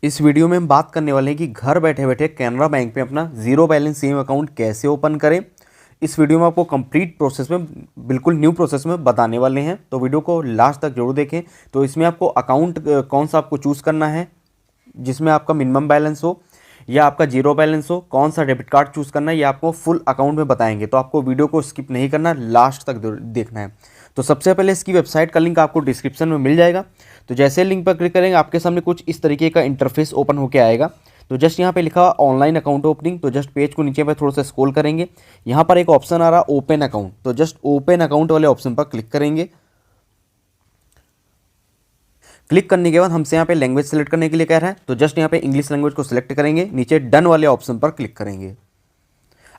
इस वीडियो में हम बात करने वाले हैं कि घर बैठे बैठे कैनरा बैंक में अपना जीरो बैलेंस सेम अकाउंट कैसे ओपन करें। इस वीडियो में आपको कंप्लीट प्रोसेस में बिल्कुल न्यू प्रोसेस में बताने वाले हैं, तो वीडियो को लास्ट तक जरूर देखें। तो इसमें आपको अकाउंट कौन सा आपको चूज़ करना है जिसमें आपका मिनिमम बैलेंस हो या आपका जीरो बैलेंस हो, कौन सा डेबिट कार्ड चूज़ करना है, ये आपको फुल अकाउंट में बताएंगे। तो आपको वीडियो को स्किप नहीं करना, लास्ट तक देखना है। तो सबसे पहले इसकी वेबसाइट का लिंक आपको डिस्क्रिप्शन में मिल जाएगा। तो जैसे लिंक पर क्लिक करेंगे आपके सामने कुछ इस तरीके का इंटरफेस ओपन होकर आएगा। तो जस्ट यहाँ पे लिखा हुआ ऑनलाइन अकाउंट ओपनिंग, तो जस्ट पेज को नीचे पे थोड़ा सा स्क्रॉल करेंगे। यहाँ पर एक ऑप्शन आ रहा है ओपन अकाउंट, तो जस्ट ओपन अकाउंट वाले ऑप्शन पर क्लिक करेंगे। क्लिक करने के बाद हमसे यहाँ पे लैंग्वेज सेलेक्ट करने के लिए कह रहा है, तो जस्ट यहाँ पे इंग्लिश लैंग्वेज को सिलेक्ट करेंगे। नीचे डन वाले ऑप्शन पर क्लिक करेंगे।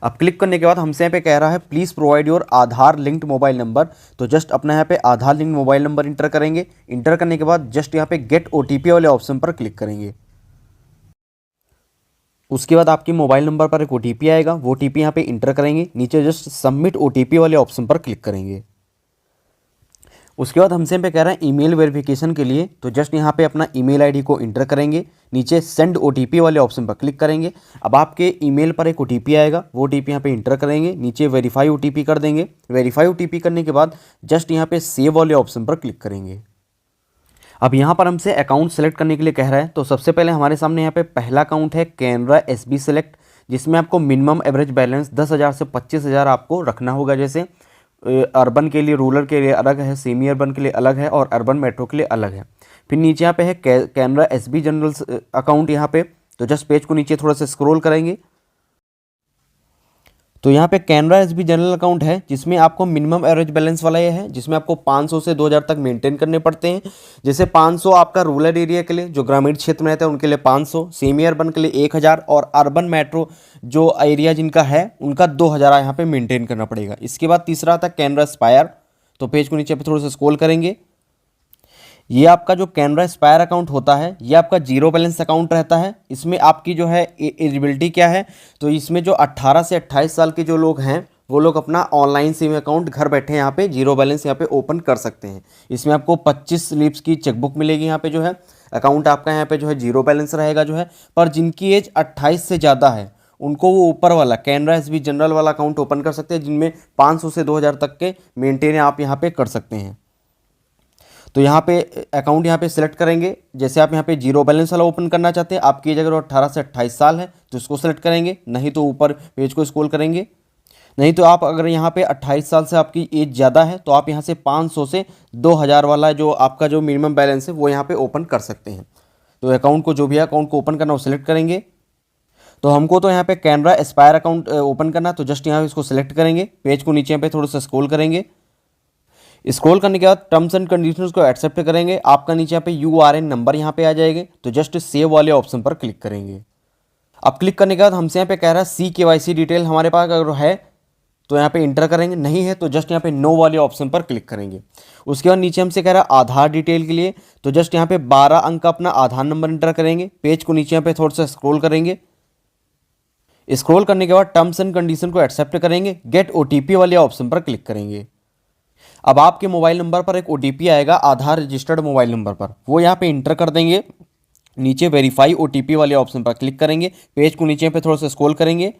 अब क्लिक करने के बाद हमसे यहाँ पे कह रहा है please provide your Aadhaar linked mobile number, तो जस्ट अपना यहाँ पे आधार लिंक्ड मोबाइल नंबर इंटर करेंगे। इंटर करने के बाद जस्ट यहाँ पे गेट ओटीपी वाले ऑप्शन पर क्लिक करेंगे। उसके बाद आपके मोबाइल नंबर पर एक ओटीपी आएगा, वो ओटीपी यहाँ पे इंटर करेंगे। नीचे जस्ट सबमिट ओटीपी वाले ऑप्शन पर क्लिक करेंगे। उसके बाद हमसे पे कह रहा है ईमेल वेरिफिकेशन के लिए, तो जस्ट यहाँ पे अपना ईमेल आईडी को इंटर करेंगे। नीचे सेंड ओटीपी वाले ऑप्शन पर क्लिक करेंगे। अब आपके ईमेल पर एक ओटीपी आएगा, वो ओटीपी यहाँ पे इंटर करेंगे। नीचे वेरीफाई ओटीपी कर देंगे। वेरीफाई ओटीपी करने के बाद जस्ट यहाँ पे सेव वाले ऑप्शन पर क्लिक करेंगे। अब यहाँ पर हमसे अकाउंट सेलेक्ट करने के लिए कह रहा है, तो सबसे पहले हमारे सामने यहाँ पे पहला अकाउंट है कैनरा एसबी सेलेक्ट, जिसमें आपको मिनिमम एवरेज बैलेंस 10,000 से 25,000 आपको रखना होगा। जैसे अर्बन के लिए, रूरल के लिए अलग है, सेमी अर्बन के लिए अलग है और अर्बन मेट्रो के लिए अलग है। फिर नीचे यहाँ पे है कैनरा एसबी जनरल अकाउंट यहाँ पे, तो जस्ट पेज को नीचे थोड़ा सा स्क्रॉल करेंगे। तो यहाँ पे कैनरा एसबी जनरल अकाउंट है जिसमें आपको मिनिमम एवरेज बैलेंस वाला ये है, जिसमें आपको 500 से 2,000 तक मेंटेन करने पड़ते हैं। जैसे 500 आपका रूरल एरिया के लिए, जो ग्रामीण क्षेत्र में रहता है उनके लिए 500, सेमी अर्बन के लिए 1,000 और अर्बन मेट्रो जो एरिया जिनका है उनका 2,000 यहाँ पे मेंटेन करना पड़ेगा। इसके बाद तीसरा आता है कैनरा एस्पायर, तो पेज को नीचे पे थोड़ा सा स्क्रॉल करेंगे। ये आपका जो कैनरा एस्पायर अकाउंट होता है ये आपका जीरो बैलेंस अकाउंट रहता है। इसमें आपकी जो है एलिजिबिलिटी क्या है, तो इसमें जो 18 से 28 साल के जो लोग हैं वो लोग अपना ऑनलाइन सेविंग अकाउंट घर बैठे यहाँ पे जीरो बैलेंस यहाँ पे ओपन कर सकते हैं। इसमें आपको 25 लीव्स की चेकबुक मिलेगी। यहाँ पे जो है अकाउंट आपका यहाँ पे जो है जीरो बैलेंस रहेगा जो है, पर जिनकी एज 28 से ज़्यादा है उनको वो ऊपर वाला कैनरा एसबी जनरल वाला अकाउंट ओपन कर सकते हैं, जिनमें 500 से 2,000 तक के मेंटेन आप यहाँ पे कर सकते हैं। तो यहाँ पे अकाउंट यहाँ पे सिलेक्ट करेंगे। जैसे आप यहाँ पे जीरो बैलेंस वाला ओपन करना चाहते हैं, आपकी एज अगर 18 से 28 साल है तो इसको सेलेक्ट करेंगे, नहीं तो ऊपर पेज को स्क्रॉल करेंगे। नहीं तो आप अगर यहाँ पे 28 साल से आपकी एज ज़्यादा है तो आप यहाँ से 500 से 2,000 वाला जो आपका जो मिनिमम बैलेंस है वो यहाँ पे ओपन कर सकते हैं। तो अकाउंट को जो भी अकाउंट को ओपन करना वो सिलेक्ट करेंगे। तो हमको तो यहाँ पे कैनरा एस्पायर अकाउंट ओपन करना, तो जस्ट यहाँ इसको सिलेक्ट करेंगे। पेज को नीचे पे थोड़ा सा स्क्रॉल करेंगे। स्क्रॉल करने के बाद टर्म्स एंड कंडीशंस को एक्सेप्ट करेंगे। आपका नीचे यहाँ पे यूआरएन नंबर यहाँ पे आ जाएंगे, तो जस्ट सेव वाले ऑप्शन पर क्लिक करेंगे। अब क्लिक करने के बाद हमसे यहाँ पे कह रहा है सी केवाईसी डिटेल हमारे पास अगर है तो यहाँ पे इंटर करेंगे, नहीं है तो जस्ट यहाँ पे नो वाले ऑप्शन पर क्लिक करेंगे। उसके बाद नीचे हमसे कह रहा है आधार डिटेल के लिए, तो जस्ट यहाँ पे 12 अंक का अपना आधार नंबर इंटर करेंगे। पेज को नीचे यहाँ पे थोड़ा सा स्क्रॉल करेंगे। स्क्रॉल करने के बाद टर्म्स एंड कंडीशन को एक्सेप्ट करेंगे। गेट ओटीपी वाले ऑप्शन पर क्लिक करेंगे। अब आपके मोबाइल नंबर पर एक ओटीपी आएगा आधार रजिस्टर्ड मोबाइल नंबर पर, वो यहाँ पे इंटर कर देंगे। नीचे वेरीफाई ओटीपी वाले ऑप्शन पर क्लिक करेंगे। पेज को नीचे पे थोड़ा सा स्क्रॉल करेंगे।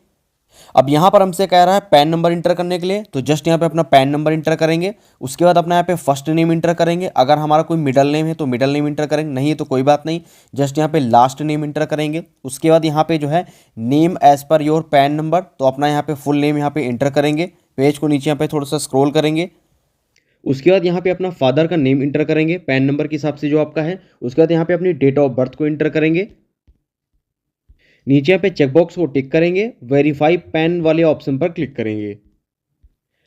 अब यहाँ पर हमसे कह रहा है पैन नंबर इंटर करने के लिए, तो जस्ट यहाँ पे अपना पैन नंबर इंटर करेंगे। उसके बाद अपना यहाँ पे फर्स्ट नेम इंटर करेंगे। अगर हमारा कोई मिडल नेम है तो मिडल नेम इंटर करेंगे, नहीं है तो कोई बात नहीं, जस्ट यहाँ पे लास्ट नेम इंटर करेंगे। उसके बाद यहाँ पे जो है name as per your PAN number, तो अपना यहाँ पे फुल नेम यहाँ पे इंटर करेंगे। पेज को नीचे यहाँ पे थोड़ा सा स्क्रॉल करेंगे। उसके बाद यहाँ पे अपना फादर का नेम इंटर करेंगे पैन नंबर के हिसाब से जो आपका है। उसके बाद यहाँ पे अपनी डेट ऑफ बर्थ को इंटर करेंगे। नीचे यहाँ पे चेकबॉक्स को टिक करेंगे। वेरीफाई पैन वाले ऑप्शन पर क्लिक करेंगे।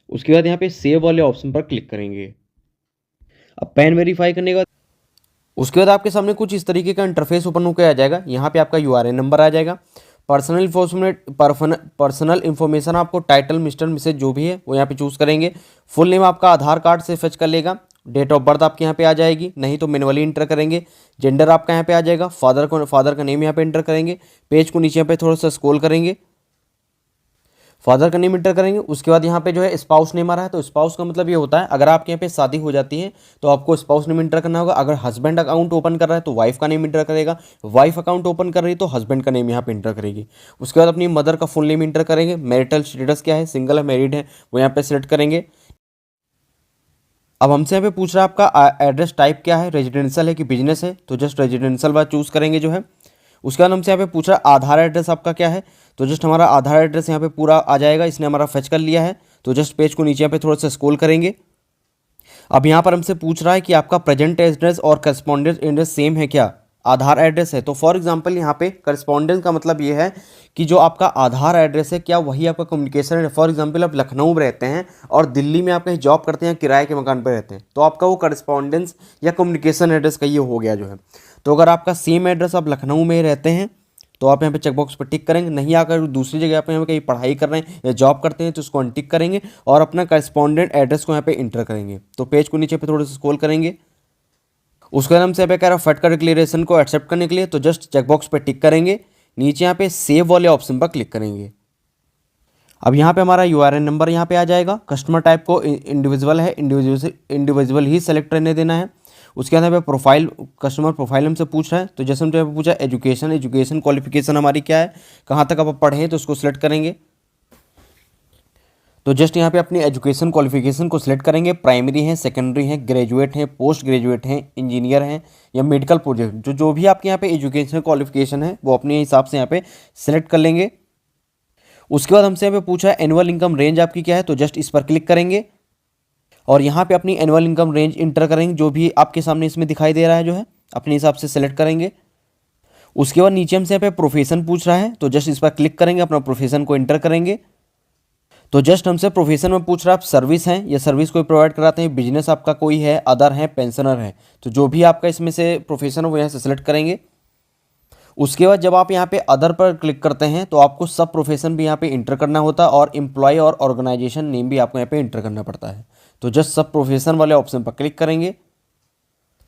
उसके बाद यहाँ पे सेव वाले ऑप्शन पर क्लिक करेंगे। अब पैन वेरीफाई करने के बाद उसके बाद आपके सामने कुछ इस तरीके का इंटरफेस ओपन होकर आ जाएगा। यहाँ पे आपका यूआरएन नंबर आ जाएगा। पर्सनल इन्फॉर्मेशन आपको टाइटल मिस्टर मिसेज जो भी है वो यहाँ पे चूज़ करेंगे। फुल नेम आपका आधार कार्ड से फेच कर लेगा। डेट ऑफ बर्थ आपके यहाँ पे आ जाएगी, नहीं तो मैनुअली इंटर करेंगे। जेंडर आपका यहाँ पे आ जाएगा। फादर का नेम यहाँ पे इंटर करेंगे। पेज को नीचे यहाँ पे थोड़ा सा स्क्रॉल करेंगे। फादर का नेम इंटर करेंगे। उसके बाद यहाँ पे जो है स्पाउस नेम आ रहा है, तो स्पाउस का मतलब ये होता है अगर आपके यहाँ पे शादी हो जाती है तो आपको स्पाउस नेम इंटर करना होगा। अगर हस्बैंड अकाउंट ओपन कर रहा है तो वाइफ का नेम इंटर करेगा, वाइफ अकाउंट ओपन कर रही है तो हस्बैंड का नेम यहाँ पे इंटर करेगी। उसके बाद अपनी मदर का फुल नेम इंटर करेंगे। मैरिटल स्टेटस क्या है, सिंगल है मैरिड है, वो यहाँ पे सेलेक्ट करेंगे। अब हमसे यहाँ पे पूछ रहा है आपका एड्रेस टाइप क्या है, रेजिडेंशियल है कि बिजनेस है, तो जस्ट रेजिडेंशियल वाला चूज़ करेंगे जो है। उसके बाद हमसे यहाँ पे पूछ रहा है आधार एड्रेस आपका क्या है, तो जस्ट हमारा आधार एड्रेस यहाँ पे पूरा आ जाएगा, इसने हमारा फेच कर लिया है। तो जस्ट पेज को नीचे यहाँ पे थोड़ा सा स्क्रॉल करेंगे। अब यहाँ पर हमसे पूछ रहा है कि आपका प्रेजेंट एड्रेस और करस्पॉन्डेंस एड्रेस सेम है क्या, आधार एड्रेस है। तो फॉर एग्जांपल यहाँ पे करस्पॉन्डेंस का मतलब ये है कि जो आपका आधार एड्रेस है क्या वही आपका कम्युनिकेशन है। फॉर एग्जांपल आप लखनऊ में रहते हैं और दिल्ली में आप कहीं जॉब करते हैं, किराए के मकान पर रहते हैं, तो आपका वो करस्पॉन्डेंस या कम्युनिकेशन एड्रेस का ये हो गया जो है। तो अगर आपका सेम एड्रेस आप लखनऊ में रहते हैं तो आप यहाँ पे चेकबॉक्स पर टिक करेंगे। नहीं अगर दूसरी जगह आप यहाँ पे कहीं पढ़ाई कर रहे हैं या जॉब करते हैं तो उसको अनटिक करेंगे और अपना करस्पॉन्डेंट एड्रेस को यहाँ पे इंटर करेंगे। तो पेज को नीचे पे थोड़ा सा स्क्रॉल करेंगे। उसके बाद हमसे यहाँ पे कह रहा है फट का डिक्लेरेशन को एक्सेप्ट करने के लिए, तो जस्ट चेकबॉक्स पे टिक करेंगे। नीचे यहाँ पे सेव वाले ऑप्शन पर क्लिक करेंगे। अब यहाँ पे हमारा यूआरएन नंबर यहाँ पे आ जाएगा। कस्टमर टाइप को इंडिविजुअल है, इंडिविजुअल ही सेलेक्ट करने देना है। उसके अंदर पे प्रोफाइल, कस्टमर प्रोफाइल हमसे पूछ रहा है, तो जैसे हमसे पूछा एजुकेशन क्वालिफिकेशन हमारी क्या है, कहाँ तक आप पढ़े हैं, तो उसको सिलेक्ट करेंगे। तो जस्ट यहाँ पे अपनी एजुकेशन क्वालिफिकेशन को सिलेक्ट करेंगे। प्राइमरी है, सेकेंडरी है, ग्रेजुएट हैं, पोस्ट ग्रेजुएट हैं, इंजीनियर हैं या मेडिकल प्रोजेक्ट, जो भी आपके यहाँ पे एजुकेशन क्वालिफिकेशन है वो अपने हिसाब से यहाँ पे सिलेक्ट कर लेंगे। उसके बाद हमसे यहाँ पे पूछा है एनुअल इनकम रेंज आपकी क्या है, तो जस्ट इस पर क्लिक करेंगे और यहाँ पे अपनी एनुअल इनकम रेंज इंटर करेंगे, जो भी आपके सामने इसमें दिखाई दे रहा है जो है अपने हिसाब से सिलेक्ट करेंगे। उसके बाद नीचे हमसे यहाँ पे प्रोफेशन पूछ रहा है, तो जस्ट इस पर क्लिक करेंगे, अपना प्रोफेशन को इंटर करेंगे। तो जस्ट हमसे प्रोफेशन में पूछ रहा है आप सर्विस हैं या सर्विस कोई प्रोवाइड कराते हैं, बिजनेस आपका कोई है, अदर है, पेंशनर है, तो जो भी आपका इसमें से प्रोफेशन है वो यहाँ से सिलेक्ट करेंगे। उसके बाद जब आप यहाँ पे अदर पर क्लिक करते हैं तो आपको सब प्रोफेशन भी यहाँ पे इंटर करना होता है और एम्प्लॉय और ऑर्गेनाइजेशन नेम भी आपको यहाँ पे इंटर करना पड़ता है। तो जस्ट सब प्रोफेशन वाले ऑप्शन पर क्लिक करेंगे।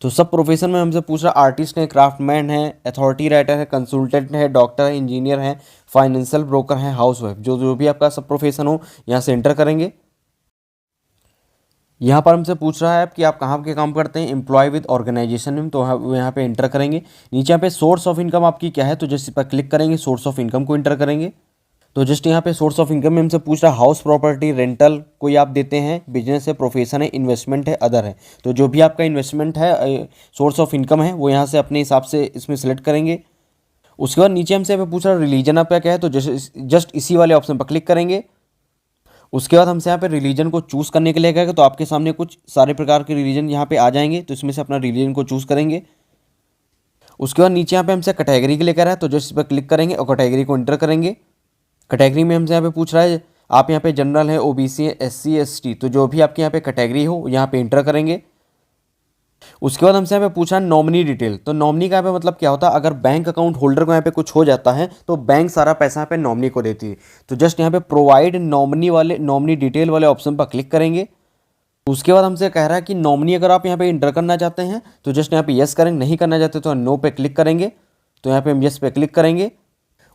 तो सब प्रोफेशन में हमसे पूछ रहा आर्टिस्ट है, क्राफ्टमैन है, अथॉरिटी राइटर है, कंसल्टेंट है, डॉक्टर है, इंजीनियर है, फाइनेंशियल ब्रोकर है, हाउसवाइफ, जो भी आपका सब प्रोफेशन हो यहाँ से एंटर करेंगे। यहाँ पर हमसे पूछ रहा है कि आप कहाँ के काम करते हैं, एम्प्लॉय विद ऑर्गेनाइजेशन नेम, तो वो यहाँ पे इंटर करेंगे। नीचे यहाँ पे सोर्स ऑफ इनकम आपकी क्या है, तो जस्ट इस पर क्लिक करेंगे, सोर्स ऑफ इनकम को इंटर करेंगे। तो जस्ट यहाँ पे सोर्स ऑफ इनकम में हमसे पूछ रहा है हाउस प्रॉपर्टी रेंटल कोई आप देते हैं, बिजनेस है, प्रोफेशन है, इन्वेस्टमेंट है, अदर है, तो जो भी आपका इन्वेस्टमेंट है, सोर्स ऑफ इनकम है, वो यहाँ से अपने हिसाब से इसमें सेलेक्ट करेंगे। उसके बाद नीचे हमसे पूछ रहा है रिलीजन आपका क्या है, तो जस्ट इसी वाले ऑप्शन पर क्लिक करेंगे। उसके बाद हमसे यहाँ पे रिलीजन को चूज़ करने के लिए कहेगा, तो आपके सामने कुछ सारे प्रकार के रिलीजन यहाँ पे आ जाएंगे, तो इसमें से अपना रिलीजन को चूज़ करेंगे। उसके बाद नीचे यहाँ पे हमसे कैटेगरी के लिए कह रहा है, तो जस्ट इस पर क्लिक करेंगे और कैटेगरी को इंटर करेंगे। कैटेगरी में हमसे यहाँ पे पूछ रहा है आप यहाँ पे जनरल है, ओबीसी है, एससी एसटी, तो जो भी आपके यहाँ पे कैटेगरी हो यहाँ पे इंटर करेंगे। उसके बाद हमसे यहाँ पे पूछा नॉमिनी डिटेल, तो नॉमिनी का यहाँ पे मतलब क्या होता है, अगर बैंक अकाउंट होल्डर को यहाँ पे कुछ हो जाता है तो बैंक सारा पैसा यहाँ पे नॉमिनी को देती है। तो जस्ट यहाँ पे प्रोवाइड नॉमिनी डिटेल वाले ऑप्शन पर क्लिक करेंगे। उसके बाद हमसे कह रहा है कि नॉमिनी अगर आप यहाँ पे इंटर करना चाहते हैं तो जस्ट यहाँ पे यस करेंगे, नहीं करना चाहते तो नो पे क्लिक करेंगे। तो यहाँ पे हम यस पे क्लिक करेंगे।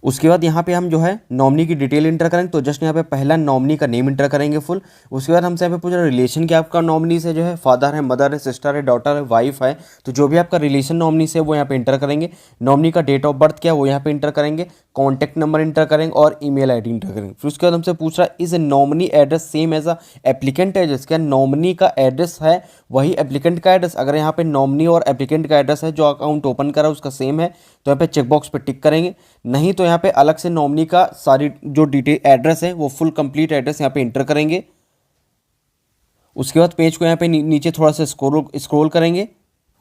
उसके बाद यहाँ पे हम जो है नॉमिनी की डिटेल इंटर करेंगे, तो जस्ट यहाँ पे पहला नॉमिनी का नेम इंटर करेंगे फुल। उसके बाद हमसे यहाँ पे पूछा रिलेशन क्या आपका नॉमिनी से जो है, फादर है, मदर है, सिस्टर है, डॉटर है, वाइफ है, तो जो भी आपका रिलेशन नॉमिनी से वो यहाँ पे इंटर करेंगे। नॉमिनी का डेट ऑफ बर्थ क्या है वो यहाँ पे इंटर करेंगे, कॉन्टैक्ट नंबर इंटर करेंगे और ईमेल आईडी इंटर करेंगे। फिर उसके बाद हमसे पूछ रहा है is nominee address same as a applicant address, क्या नॉमिनी का एड्रेस है वही एप्लीकेंट का एड्रेस। अगर यहाँ पे नॉमिनी और एप्लीकेंट का एड्रेस है जो अकाउंट ओपन करा उसका सेम है तो यहाँ पे चेकबॉक्स पे टिक करेंगे, नहीं तो यहाँ पे अलग से नॉमिनी का सारी जो डिटेल एड्रेस है वो फुल कंप्लीट एड्रेस यहाँ पे इंटर करेंगे। उसके बाद पेज को यहाँ पे नीचे थोड़ा सा स्क्रॉल करेंगे।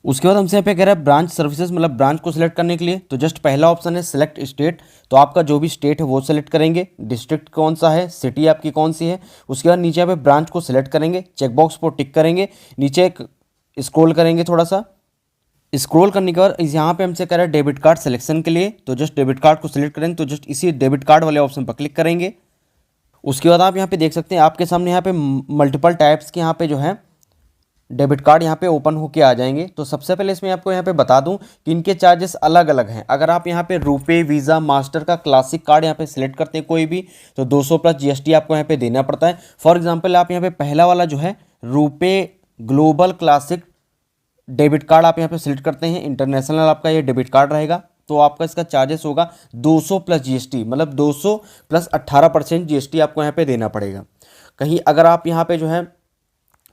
उसके बाद हमसे यहाँ पे कह रहा है ब्रांच सर्विसेज, मतलब ब्रांच को सिलेक्ट करने के लिए, तो जस्ट पहला ऑप्शन है सिलेक्ट स्टेट, तो आपका जो भी स्टेट है वो सिलेक्ट करेंगे, डिस्ट्रिक्ट कौन सा है, सिटी आपकी कौन सी है। उसके बाद नीचे यहाँ पे ब्रांच को सिलेक्ट करेंगे, चेकबॉक्स पर टिक करेंगे, नीचे एक स्क्रॉल करेंगे, थोड़ा सा स्क्रॉल करने के बाद यहाँ पे हमसे कह रहा है डेबिट कार्ड सिलेक्शन के लिए, तो जस्ट डेबिट कार्ड को सिलेक्ट करेंगे, तो जस्ट इसी डेबिट कार्ड वाले ऑप्शन पर क्लिक करेंगे। उसके बाद आप यहाँ पे देख सकते हैं आपके सामने यहाँ पे मल्टीपल टाइप्स के यहाँ पे जो है डेबिट कार्ड यहाँ पे ओपन होके आ जाएंगे। तो सबसे पहले इसमें आपको यहाँ पे बता दूं कि इनके चार्जेस अलग अलग हैं। अगर आप यहाँ पे रुपे, वीज़ा, मास्टर का क्लासिक कार्ड यहाँ पे सिलेक्ट करते हैं कोई भी, तो 200 प्लस जीएसटी आपको यहाँ पे देना पड़ता है। फॉर एग्जाम्पल आप यहाँ पे पहला वाला जो है RuPay global classic debit card आप यहाँ पे सिलेक्ट करते हैं, इंटरनेशनल आपका ये डेबिट कार्ड रहेगा, तो आपका इसका चार्जेस होगा 200 प्लस जीएसटी, मतलब 200 प्लस 18% जीएसटी आपको यहाँ पे देना पड़ेगा। कहीं अगर आप यहाँ पे जो है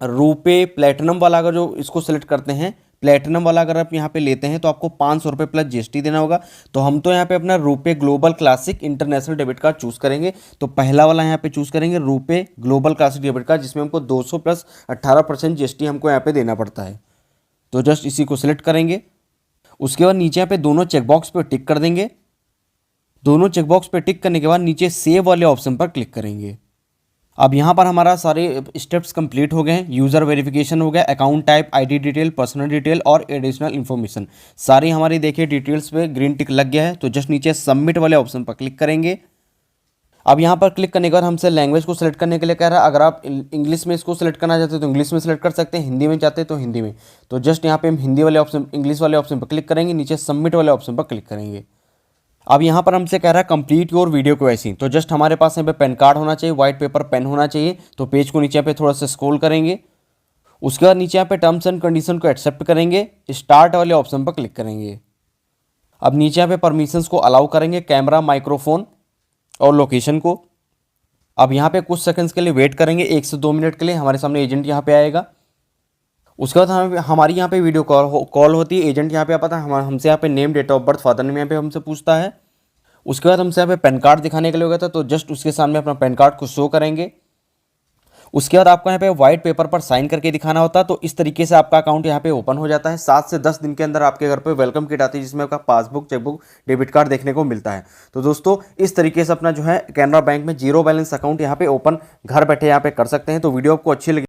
रुपे प्लेटिनम वाला अगर जो इसको सिलेक्ट करते हैं, प्लेटिनम वाला अगर आप यहाँ पे लेते हैं तो आपको 500 रुपये प्लस जीएसटी देना होगा। तो हम तो यहाँ पे अपना RuPay global classic international debit card choose करेंगे, तो पहला वाला यहाँ पे चूज़ करेंगे RuPay global classic debit card, जिसमें हमको 200 प्लस 18% जीएसटी हमको यहाँ पे देना पड़ता है। तो जस्ट इसी को सिलेक्ट करेंगे। उसके बाद नीचे यहाँ पे दोनों चेकबॉक्स पे टिक कर देंगे। दोनों चेकबॉक्स पे टिक करने के बाद नीचे सेव वाले ऑप्शन पर क्लिक करेंगे। अब यहाँ पर हमारा सारे स्टेप्स कंप्लीट हो गए हैं। यूज़र वेरिफिकेशन हो गया, account type, ID detail, personal detail और एडिशनल इन्फॉर्मेशन सारी हमारी देखिए डिटेल्स पे ग्रीन टिक लग गया है। तो जस्ट नीचे सबमिट वाले ऑप्शन पर क्लिक करेंगे। अब यहाँ पर क्लिक करने के बाद हमसे लैंग्वेज को सिलेक्ट करने के लिए कह रहा है। अगर आप इंग्लिश में इसको सिलेक्ट करना चाहते हैं तो इंग्लिश में सिलेक्ट कर सकते हैं, हिंदी में चाहते हैं तो हिंदी में। तो जस्ट यहाँ पे हम हिंदी वाले ऑप्शन, इंग्लिश वाले ऑप्शन पर क्लिक करेंगे, नीचे सबमिट वाले ऑप्शन पर क्लिक करेंगे। अब यहाँ पर हमसे कह रहा है कंप्लीट योर वीडियो क्वेश्चन। तो जस्ट हमारे पास यहाँ पे पेन कार्ड होना चाहिए, व्हाइट पेपर पेन होना चाहिए। तो पेज को नीचे पे थोड़ा सा स्क्रॉल करेंगे। उसके बाद नीचे यहाँ पे टर्म्स एंड कंडीशन को एक्सेप्ट करेंगे, स्टार्ट वाले ऑप्शन पर क्लिक करेंगे। अब नीचे यहाँ पे परमिशंस को अलाउ करेंगे, कैमरा, माइक्रोफोन और लोकेशन को। अब यहाँ पे कुछ सेकंड्स के लिए वेट करेंगे, 1 से 2 मिनट के लिए। हमारे सामने एजेंट यहाँ पे आएगा। उसके बाद हमारी यहाँ पे वीडियो कॉल होती है। एजेंट यहाँ पे आता है, हमसे यहाँ पे name, date of birth, father name यहाँ पे हमसे पूछता है। उसके बाद हमसे यहाँ पे पैन कार्ड दिखाने के लिए होगा था, तो जस्ट उसके सामने अपना पैन कार्ड को शो करेंगे। उसके बाद आपको यहाँ पे व्हाइट पेपर पर साइन करके दिखाना होता है। तो इस तरीके से आपका अकाउंट यहाँ पे ओपन हो जाता है। 7 से 10 दिन के अंदर आपके घर पे वेलकम किट आती है, जिसमें आपका पासबुक, चेकबुक, डेबिट कार्ड देखने को मिलता है। तो दोस्तों इस तरीके से अपना जो है कैनरा बैंक में जीरो बैलेंस अकाउंट यहाँ पे ओपन घर बैठे यहाँ पे कर सकते हैं। तो वीडियो आपको अच्छी लगी